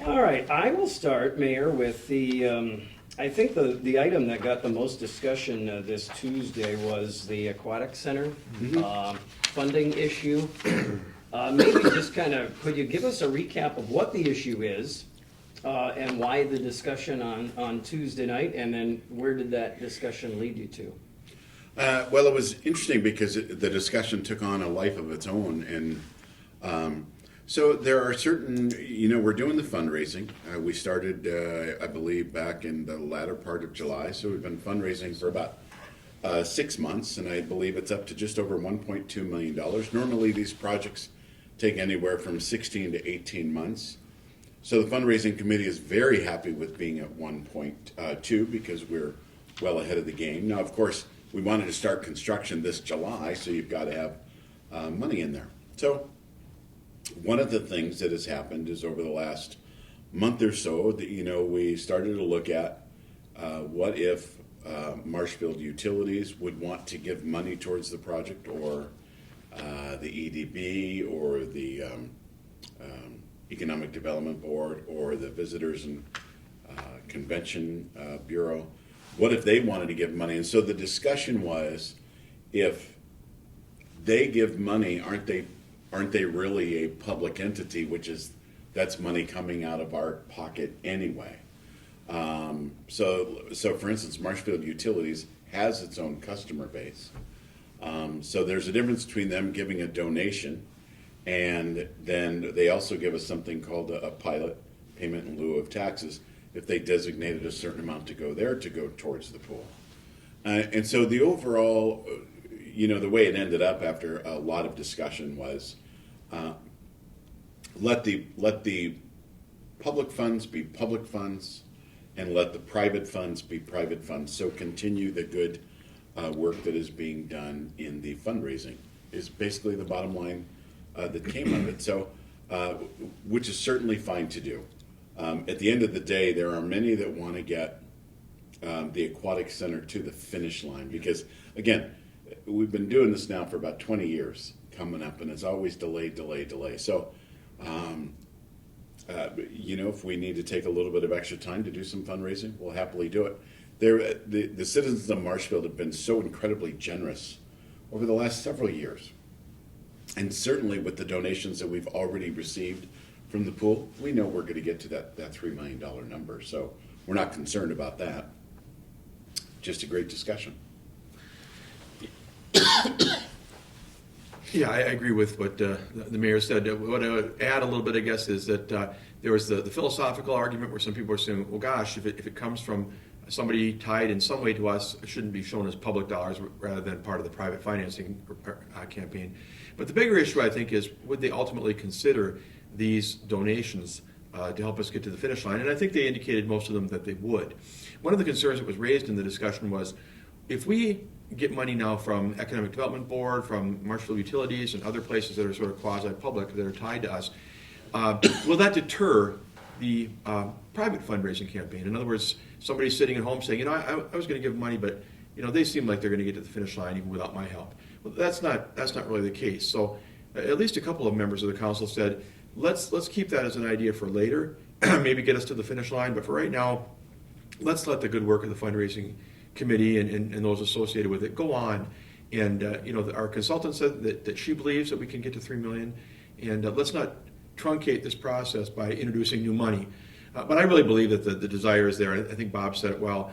All right, I will start, Mayor, with I think the item that got the most discussion this Tuesday was the Aquatic Center funding issue. Maybe just kind of, could you give us a recap of what the issue is and why the discussion on Tuesday night, and then where did that discussion lead you to? Well, it was interesting because the discussion took on a life of its own, and so there are certain, we're doing the fundraising. We started, I believe, back in the latter part of July, so we've been fundraising for about 6 months, and I believe it's up to just over $1.2 million. Normally, these projects take anywhere from 16 to 18 months. So the fundraising committee is very happy with being at 1.2 because we're well ahead of the game. Now, of course, we wanted to start construction this July, so you've got to have money in there. So one of the things that has happened is over the last month or so, that we started to look at what if Marshfield Utilities would want to give money towards the project, or the EDB, or the Economic Development Board, or the Visitors and Convention Bureau. What if they wanted to give money? And so the discussion was, if they give money, aren't they really a public entity, that's money coming out of our pocket anyway? So for instance, Marshfield Utilities has its own customer base. So there's a difference between them giving a donation, and then they also give us something called a pilot payment in lieu of taxes, if they designated a certain amount to go there to go towards the pool. And so the overall, the way it ended up after a lot of discussion was, let the public funds be public funds, and let the private funds be private funds. So continue the good work that is being done in the fundraising is basically the bottom line that came of it. So, which is certainly fine to do. At the end of the day, there are many that want to get the Aquatic Center to the finish line because, again, we've been doing this now for about 20 years coming up, and it's always delay. So, if we need to take a little bit of extra time to do some fundraising, we'll happily do it. The citizens of Marshfield have been so incredibly generous over the last several years. And certainly with the donations that we've already received from the pool, we know we're going to get to that $3 million number. So we're not concerned about that. Just a great discussion. Yeah, I agree with what the mayor said. What I would add a little bit, I guess, is that there was the philosophical argument where some people are saying, well, gosh, if it comes from somebody tied in some way to us, it shouldn't be shown as public dollars rather than part of the private financing campaign. But the bigger issue, I think, is would they ultimately consider these donations to help us get to the finish line? And I think they indicated, most of them, that they would. One of the concerns that was raised in the discussion was, if we get money now from Economic Development Board, from Marshfield Utilities, and other places that are sort of quasi-public that are tied to us, will that deter the private fundraising campaign? In other words, somebody sitting at home saying, I was going to give money, but they seem like they're going to get to the finish line even without my help. Well, that's not really the case. So at least a couple of members of the council said, let's keep that as an idea for later, maybe get us to the finish line, but for right now, let's let the good work of the fundraising committee and those associated with it go on. And our consultant said that she believes that we can get to $3 million, and let's not truncate this process by introducing new money. But I really believe that the desire is there. I think Bob said it well,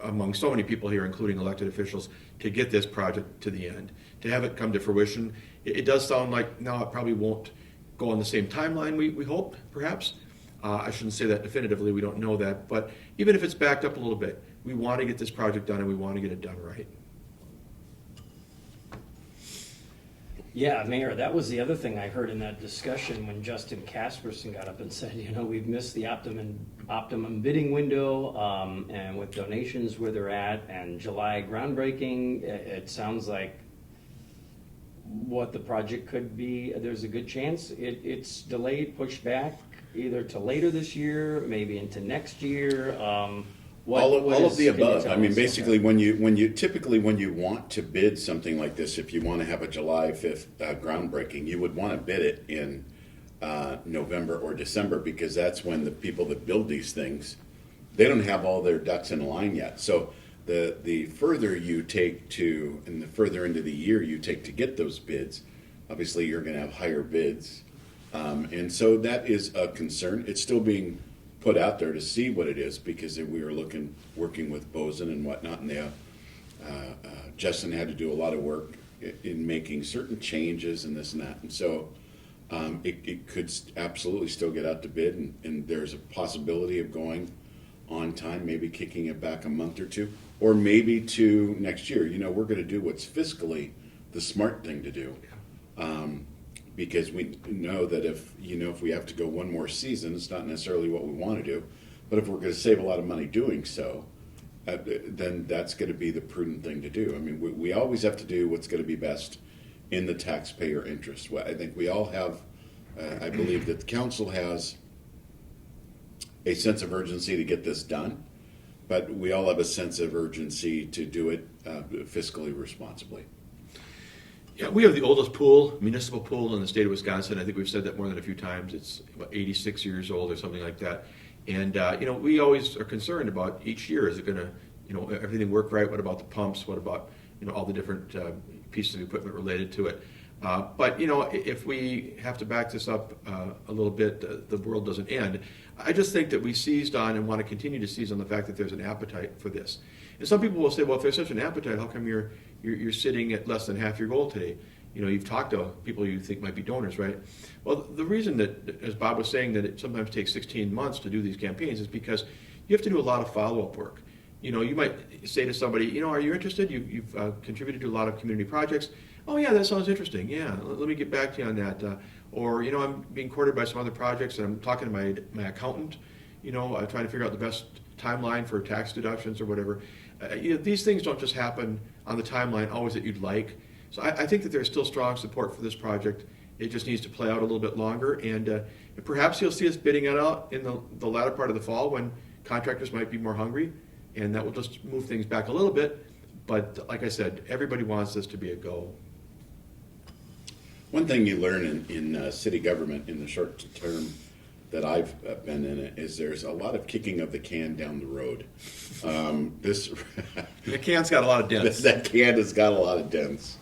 among so many people here, including elected officials, to get this project to the end, to have it come to fruition. It does sound like now it probably won't go on the same timeline we hope, perhaps. I shouldn't say that definitively, we don't know that, but even if it's backed up a little bit, we want to get this project done, and we want to get it done right. Yeah, Mayor, that was the other thing I heard in that discussion when Justin Casperson got up and said, we've missed the optimum bidding window, and with donations where they're at, and July groundbreaking, it sounds like what the project could be, there's a good chance it's delayed, pushed back, either to later this year, maybe into next year. All of the above. I mean, basically, when you want to bid something like this, if you want to have a July 5th groundbreaking, you would want to bid it in November or December, because that's when the people that build these things, they don't have all their ducks in a line yet. So the further you take to, and the further into the year you take to get those bids, obviously you're going to have higher bids. And so that is a concern. It's still being put out there to see what it is, because we are working with Bozen and whatnot, and they Justin had to do a lot of work in making certain changes and this and that. And so it could absolutely still get out to bid, and there's a possibility of going on time, maybe kicking it back a month or two, or maybe to next year. We're going to do what's fiscally the smart thing to do. Because we know that if we have to go one more season, it's not necessarily what we want to do. But if we're going to save a lot of money doing so, then that's going to be the prudent thing to do. I mean, we always have to do what's going to be best in the taxpayer interest. I think we all have, I believe that the council has a sense of urgency to get this done, but we all have a sense of urgency to do it fiscally responsibly. Yeah, we have the oldest municipal pool in the state of Wisconsin. I think we've said that more than a few times. It's about 86 years old or something like that. And, we always are concerned about each year, is it going to, everything work right? What about the pumps? What about, all the different pieces of equipment related to it? But, if we have to back this up a little bit, the world doesn't end. I just think that we seized on and want to continue to seize on the fact that there's an appetite for this. And some people will say, well, if there's such an appetite, how come you're sitting at less than half your goal today? You've talked to people you think might be donors, right? Well, the reason that, as Bob was saying, that it sometimes takes 16 months to do these campaigns is because you have to do a lot of follow-up work. You might say to somebody, are you interested? You've contributed to a lot of community projects. Oh, yeah, that sounds interesting. Yeah, let me get back to you on that. Or, I'm being courted by some other projects, and I'm talking to my accountant, trying to figure out the best timeline for tax deductions or whatever. These things don't just happen on the timeline always that you'd like. So I think that there's still strong support for this project. It just needs to play out a little bit longer, and perhaps you'll see us bidding it out in the latter part of the fall when contractors might be more hungry, and that will just move things back a little bit. But like I said, everybody wants this to be a go. One thing you learn in city government in the short term that I've been in it is there's a lot of kicking of the can down the road. The can's got a lot of dents. That can has got a lot of dents.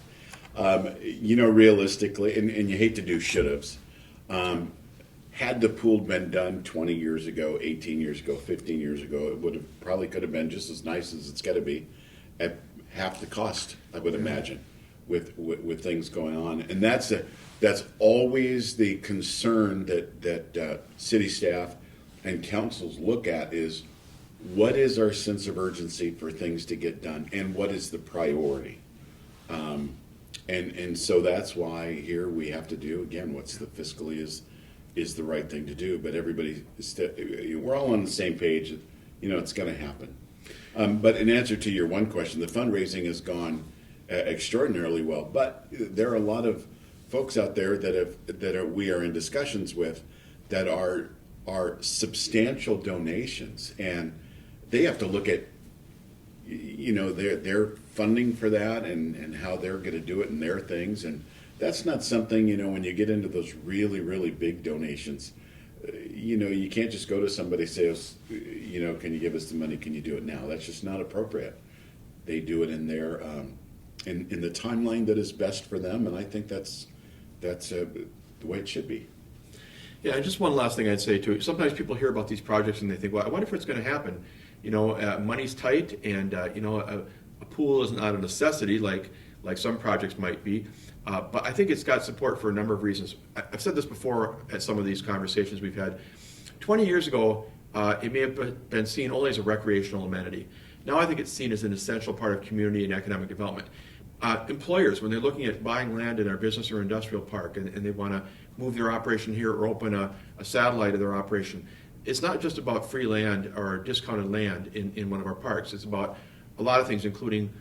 Realistically, and you hate to do should-haves. Had the pool been done 20 years ago, 18 years ago, 15 years ago, it probably could have been just as nice as it's got to be at half the cost, I would imagine, with things going on. And that's always the concern that city staff and councils look at, is what is our sense of urgency for things to get done, and what is the priority? And so that's why here we have to do, again, what's the fiscally is the right thing to do. But we're all on the same page. It's going to happen. But in answer to your one question, the fundraising has gone extraordinarily well. But there are a lot of folks out there that we are in discussions with that are substantial donations, and they have to look at their funding for that and how they're going to do it and their things. And that's not something, when you get into those really, really big donations, you can't just go to somebody and say, can you give us the money? Can you do it now? That's just not appropriate. They do it in their in the timeline that is best for them, and I think that's the way it should be. Yeah, and just one last thing I'd say too. Sometimes people hear about these projects and they think, well, I wonder if it's going to happen. Money's tight, and a pool is not a necessity like some projects might be. But I think it's got support for a number of reasons. I've said this before at some of these conversations we've had. 20 years ago, it may have been seen only as a recreational amenity. Now I think it's seen as an essential part of community and economic development. Employers, when they're looking at buying land in our business or industrial park, and they want to move their operation here or open a satellite of their operation, it's not just about free land or discounted land in one of our parks. It's about a lot of things, including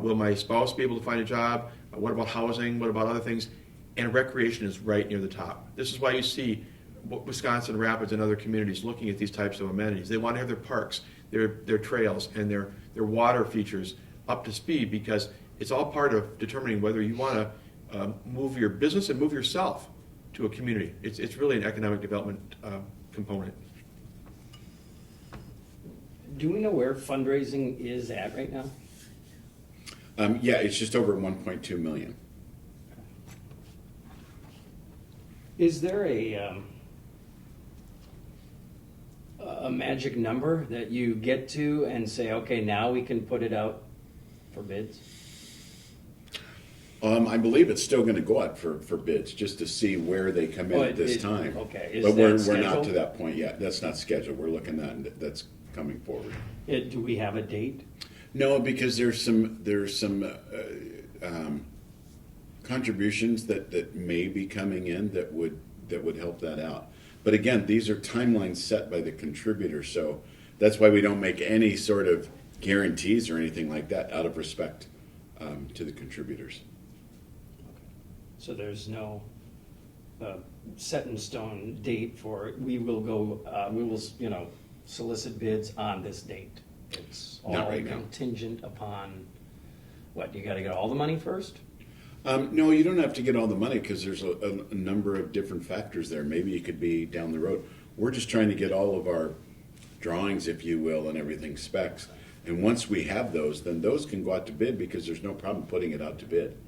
will my spouse be able to find a job? What about housing? What about other things? And recreation is right near the top. This is why you see Wisconsin Rapids and other communities looking at these types of amenities. They want to have their parks, their trails, and their water features up to speed, because it's all part of determining whether you want to move your business and move yourself to a community. It's really an economic development component. Do we know where fundraising is at right now? Yeah, it's just over 1.2 million. Is there a magic number that you get to and say, okay, now we can put it out for bids? I believe it's still going to go out for bids just to see where they come in at this time. Okay, is but that we're not scheduled? to that point yet. That's not scheduled. We're looking at that's coming forward. Do we have a date? No, because there's some contributions that may be coming in that would help that out. But again, these are timelines set by the contributors, so that's why we don't make any sort of guarantees or anything like that out of respect to the contributors. So there's no set in stone date for we will go. We will solicit bids on this date. It's all Not right now. contingent upon what? You got to get all the money first. No, you don't have to get all the money because there's a number of different factors there. Maybe it could be down the road. We're just trying to get all of our drawings, if you will, and everything specs. And once we have those, then those can go out to bid because there's no problem putting it out to bid.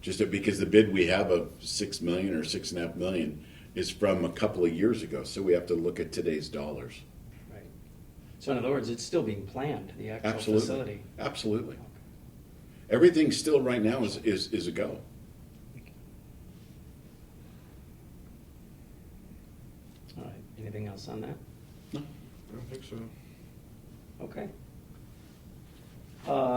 Because the bid we have of $6 million or $6.5 million is from a couple of years ago. So we have to look at today's dollars. Right. So in other words, it's still being planned. The actual Absolutely. facility. Absolutely. Everything still right now is a go. All right. Anything else on that? No. I don't think so. Okay.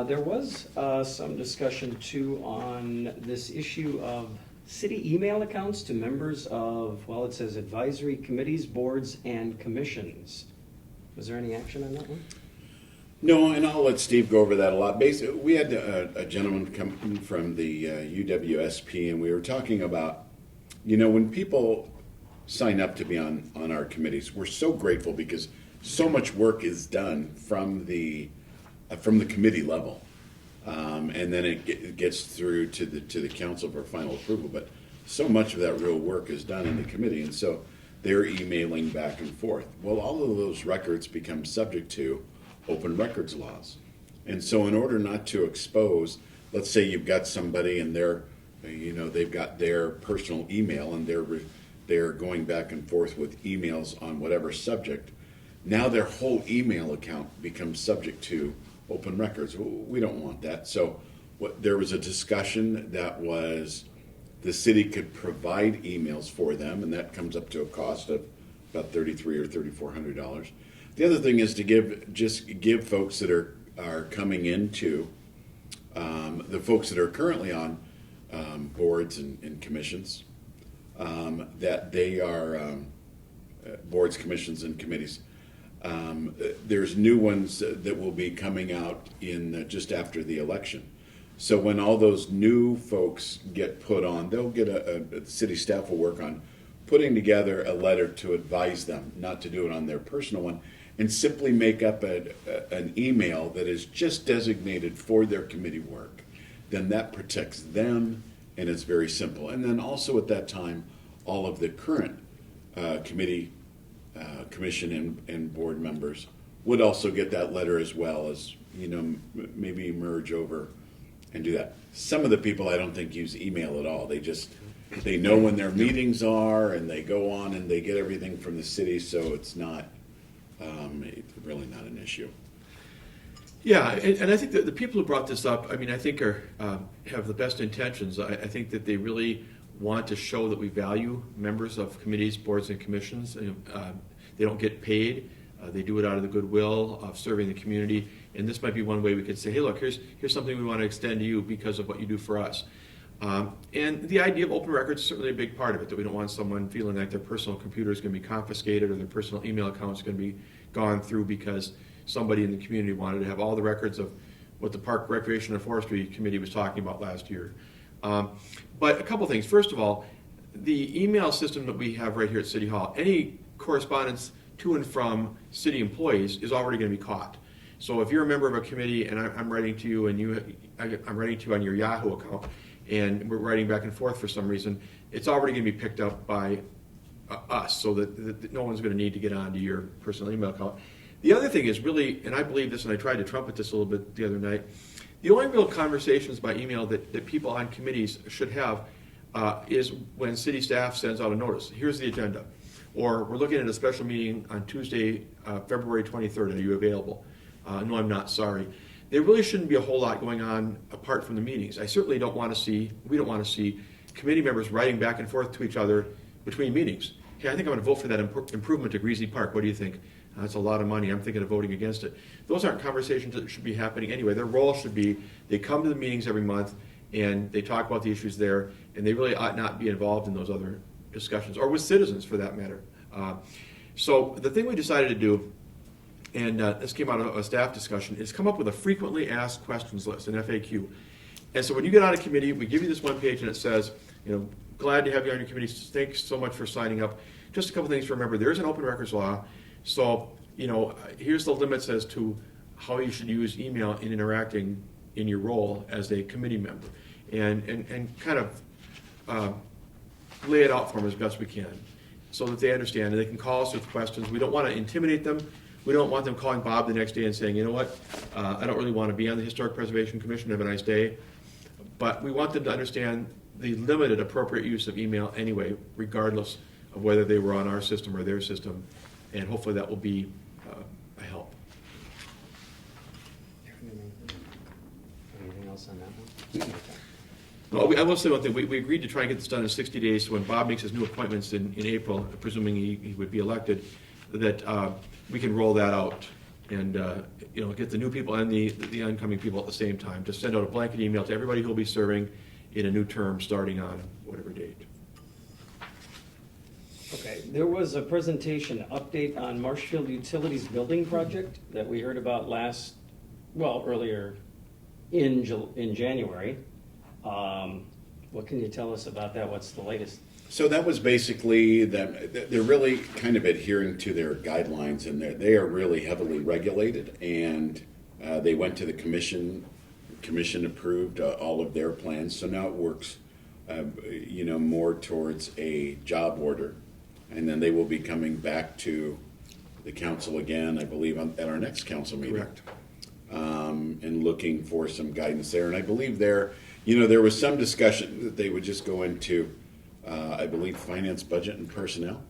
There was some discussion too on this issue of city email accounts to members of, well, it says advisory committees, boards, and commissions. Was there any action on that one? No, and I'll let Steve go over that a lot. Basically, we had a gentleman come from the UWSP, and we were talking about, when people sign up to be on our committees, we're so grateful because so much work is done from the committee level, and then it gets through to the council for final approval. But so much of that real work is done in the committee, and so they're emailing back and forth. Well, all of those records become subject to open records laws, and so in order not to expose, let's say you've got somebody and they've got their personal email and they're going back and forth with emails on whatever subject. Now their whole email account becomes subject to open records. We don't want that. So there was a discussion that was the city could provide emails for them, and that comes up to a cost of about $3,300 or $3,400. The other thing is to give folks that are coming into the folks that are currently on boards and commissions that they are boards, commissions, and committees. There's new ones that will be coming out in just after the election. So when all those new folks get put on, they'll get the city staff will work on putting together a letter to advise them not to do it on their personal one, and simply make up an email that is just designated for their committee work. Then that protects them, and it's very simple. And then also at that time, all of the current committee, commission, and board members would also get that letter as well as, maybe merge over and do that. Some of the people I don't think use email at all. They know when their meetings are, and they go on and they get everything from the city, so it's not really not an issue. Yeah, and I think that the people who brought this up, I think have the best intentions. I think that they really want to show that we value members of committees, boards, and commissions. They don't get paid. They do it out of the goodwill of serving the community. And this might be one way we could say, hey, look, here's something we want to extend to you because of what you do for us. And the idea of open records is certainly a big part of it, that we don't want someone feeling like their personal computer is going to be confiscated or their personal email account is going to be gone through because somebody in the community wanted to have all the records of what the Park, Recreation, and Forestry Committee was talking about last year. But a couple things. First of all, the email system that we have right here at City Hall, any correspondence to and from city employees is already going to be caught. So if you're a member of a committee and I'm writing to you and I'm writing to you on your Yahoo account, and we're writing back and forth for some reason, it's already going to be picked up by us, so that no one's going to need to get onto your personal email account. The other thing is really, and I believe this, and I tried to trumpet this a little bit the other night, the only real conversations by email that people on committees should have is when city staff sends out a notice. Here's the agenda. Or we're looking at a special meeting on Tuesday, February 23rd. Are you available? No, I'm not, sorry. There really shouldn't be a whole lot going on apart from the meetings. I certainly don't want to see, we don't want to see committee members writing back and forth to each other between meetings. Hey, I think I'm going to vote for that improvement to Greasy Park. What do you think? That's a lot of money. I'm thinking of voting against it. Those aren't conversations that should be happening anyway. Their role should be they come to the meetings every month and they talk about the issues there, and they really ought not be involved in those other discussions, or with citizens for that matter. So the thing we decided to do, and this came out of a staff discussion, is come up with a frequently asked questions list, an FAQ. And so when you get on a committee, we give you this one page and it says, glad to have you on your committee. Thanks so much for signing up. Just a couple things to remember. There is an open records law. So, here's the limits as to how you should use email in interacting in your role as a committee member. And kind of lay it out for them as best we can so that they understand and they can call us with questions. We don't want to intimidate them. We don't want them calling Bob the next day and saying, you know what, I don't really want to be on the Historic Preservation Commission. Have a nice day. But we want them to understand the limited appropriate use of email anyway, regardless of whether they were on our system or their system. And hopefully that will be a help. Anything else on that one? Well, I will say one thing. We agreed to try and get this done in 60 days. So when Bob makes his new appointments in April, presuming he would be elected, that we can roll that out and get the new people and the oncoming people at the same time. Just send out a blanket email to everybody who will be serving in a new term starting on whatever date. Okay, there was a presentation update on Marshfield Utilities building project that we heard about earlier in January. What can you tell us about that? What's the latest? So that was basically they're really kind of adhering to their guidelines, and they are really heavily regulated. And they went to the commission. Commission approved all of their plans. So now it works, more towards a job order, and then they will be coming back to the council again, I believe, at our next council meeting. Correct. And looking for some guidance there. And I believe there was some discussion that they would just go into, I believe, finance, budget, and personnel,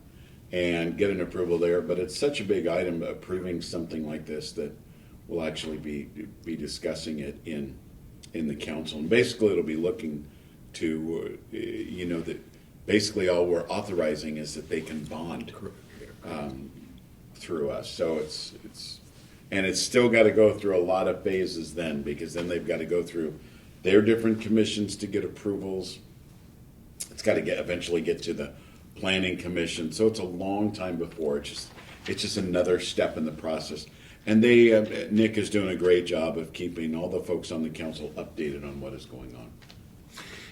and get an approval there. But it's such a big item, approving something like this, that we'll actually be discussing it in the council. And basically, it'll be looking to, that basically all we're authorizing is that they can bond through us. So it's still got to go through a lot of phases then, because then they've got to go through their different commissions to get approvals. It's got to eventually get to the planning commission. So it's a long time before. It's just another step in the process. And Nick is doing a great job of keeping all the folks on the council updated on what is going on.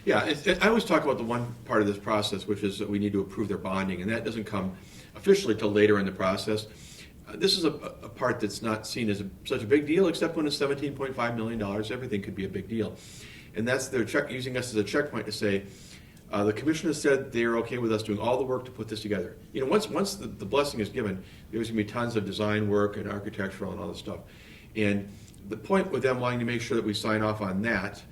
Yeah, I always talk about the one part of this process, which is that we need to approve their bonding, and that doesn't come officially till later in the process. This is a part that's not seen as such a big deal, except when it's $17.5 million. Everything could be a big deal. And that's their using us as a checkpoint to say, the commission has said they're okay with us doing all the work to put this together. Once the blessing is given, there's going to be tons of design work and architectural and all this stuff. And the point with them wanting to make sure that we sign off on that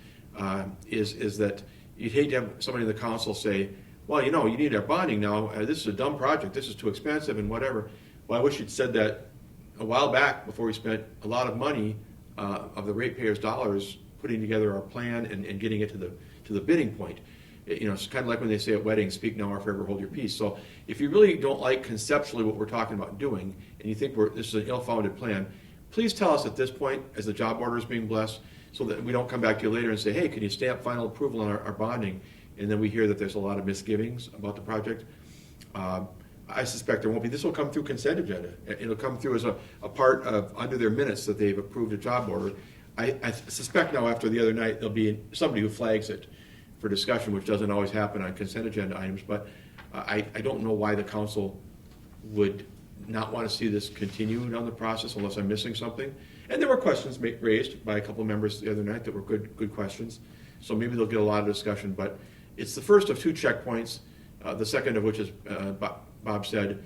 is that you'd hate to have somebody in the council say, well, you need our bonding now. This is a dumb project. This is too expensive and whatever. Well, I wish you'd said that a while back before we spent a lot of money of the ratepayers' dollars putting together our plan and getting it to the bidding point. It's kind of like when they say at weddings, speak now or forever hold your peace. So if you really don't like conceptually what we're talking about doing, and you think this is an ill-founded plan, please tell us at this point as the job order is being blessed, so that we don't come back to you later and say, hey, can you stamp final approval on our bonding? And then we hear that there's a lot of misgivings about the project. I suspect there won't be. This will come through consent agenda. It'll come through as a part of under their minutes that they've approved a job order. I suspect now after the other night there'll be somebody who flags it for discussion, which doesn't always happen on consent agenda items. But I don't know why the council would not want to see this continue down the process unless I'm missing something. And there were questions raised by a couple of members the other night that were good questions. so maybe they'll get a lot of discussion, but it's the first of two checkpoints, the second of which is, Bob said,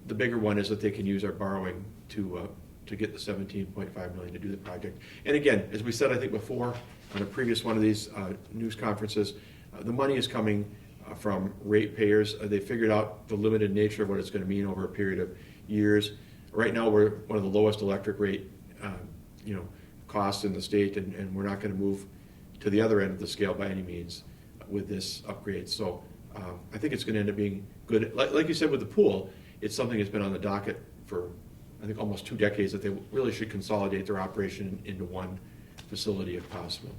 the bigger one is that they can use our borrowing to get the $17.5 million to do the project. And again, as we said, I think before, on a previous one of these news conferences, the money is coming from ratepayers. They figured out the limited nature of what it's going to mean over a period of years. Right now, we're one of the lowest electric rate, costs in the state, and we're not going to move to the other end of the scale by any means with this upgrade. So I think it's going to end up being good. Like you said with the pool, it's something that's been on the docket for, I think, almost 2 decades, that they really should consolidate their operation into one facility if possible.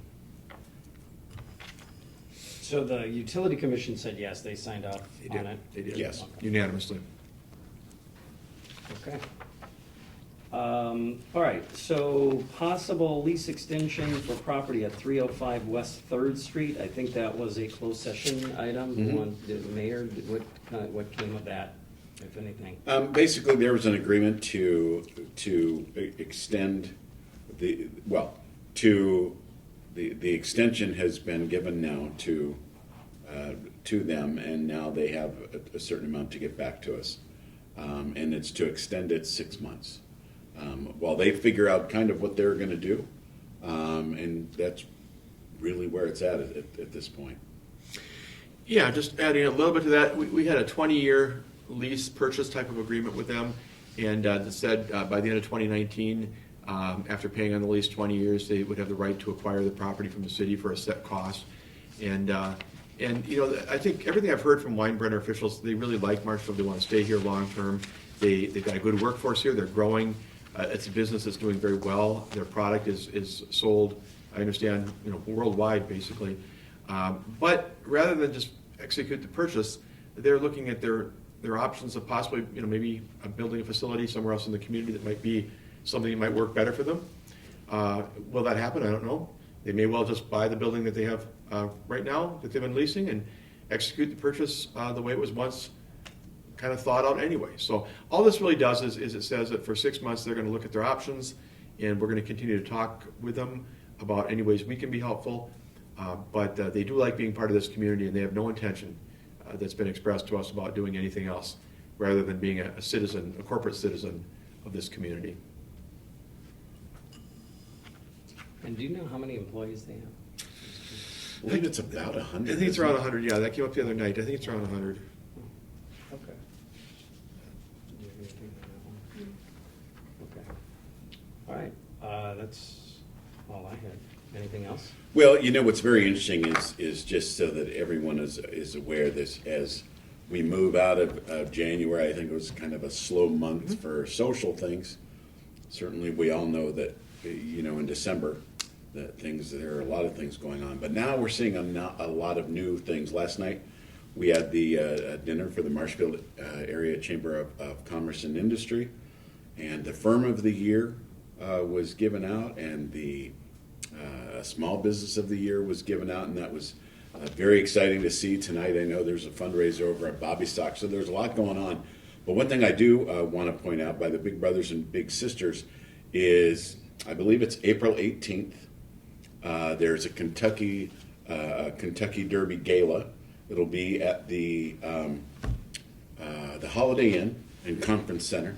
So the utility commission said yes, they signed off on it? They did. Yes. Okay. Unanimously. Okay. All right, so possible lease extension for property at 305 West 3rd Street. I think that was a closed session item. The mayor, what came of that, if anything? Basically, there was an agreement to extend the extension has been given now to them, and now they have a certain amount to get back to us, and it's to extend it 6 months. While they figure out kind of what they're going to do, and that's really where it's at this point. Yeah, just adding a little bit to that, we had a 20-year lease purchase type of agreement with them, and that said by the end of 2019, after paying on the lease 20 years, they would have the right to acquire the property from the city for a set cost. And I think everything I've heard from Weinbrenner officials, they really like Marshfield. They want to stay here long term. They've got a good workforce here. They're growing. It's a business that's doing very well. Their product is sold, I understand, worldwide basically. But rather than just execute the purchase, they're looking at their options of possibly, maybe building a facility somewhere else in the community that might be something that might work better for them. Will that happen? I don't know. They may well just buy the building that they have right now that they've been leasing and execute the purchase the way it was once kind of thought out anyway. So all this really does is it says that for 6 months they're going to look at their options, and we're going to continue to talk with them about any ways we can be helpful. But they do like being part of this community, and they have no intention that's been expressed to us about doing anything else rather than being a citizen, a corporate citizen of this community. And do you know how many employees they have? I believe it's about 100. I think it's around 100, yeah. That came up the other night. I think it's around 100. Okay. Do you have anything on that one? Okay. All right, that's all I had. Anything else? Well, what's very interesting is just so that everyone is aware of this, as we move out of January, I think it was kind of a slow month for social things. Certainly, we all know that, in December, that there are a lot of things going on. But now we're seeing a lot of new things. Last night, we had the dinner for the Marshfield Area Chamber of Commerce and Industry, and the Firm of the Year was given out, and the Small Business of the Year was given out, and that was very exciting to see tonight. I know there's a fundraiser over at Bobby Stock, so there's a lot going on. But one thing I do want to point out by the Big Brothers and Big Sisters is, I believe it's April 18th, there's a Kentucky Derby Gala. It'll be at the Holiday Inn and Conference Center.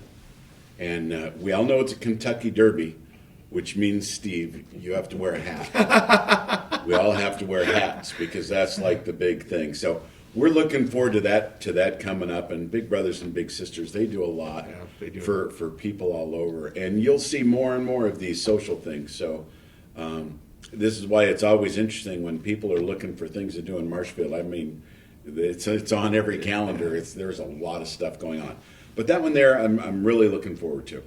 And we all know it's a Kentucky Derby, which means, Steve, you have to wear a hat. We all have to wear hats because that's like the big thing. So we're looking forward to that coming up. And Big Brothers and Big Sisters, they do a lot for people all over. And you'll see more and more of these social things. So this is why it's always interesting when people are looking for things to do in Marshfield. I mean, it's on every calendar. There's a lot of stuff going on. But that one there, I'm really looking forward to.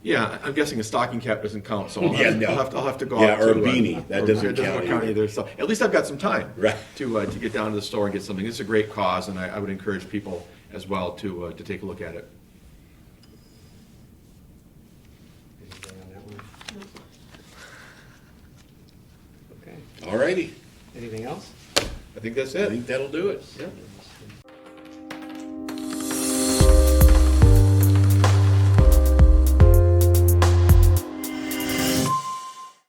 Yeah, I'm guessing a stocking cap doesn't count, so I'll have to go out or to, a beanie. That doesn't count either. So at least I've got some time right. to get down to the store and get something. It's a great cause, and I would encourage people as well to take a look at it. Anything on that one? Okay. All righty. Anything else? I think that's I it. think that'll do it. Yeah.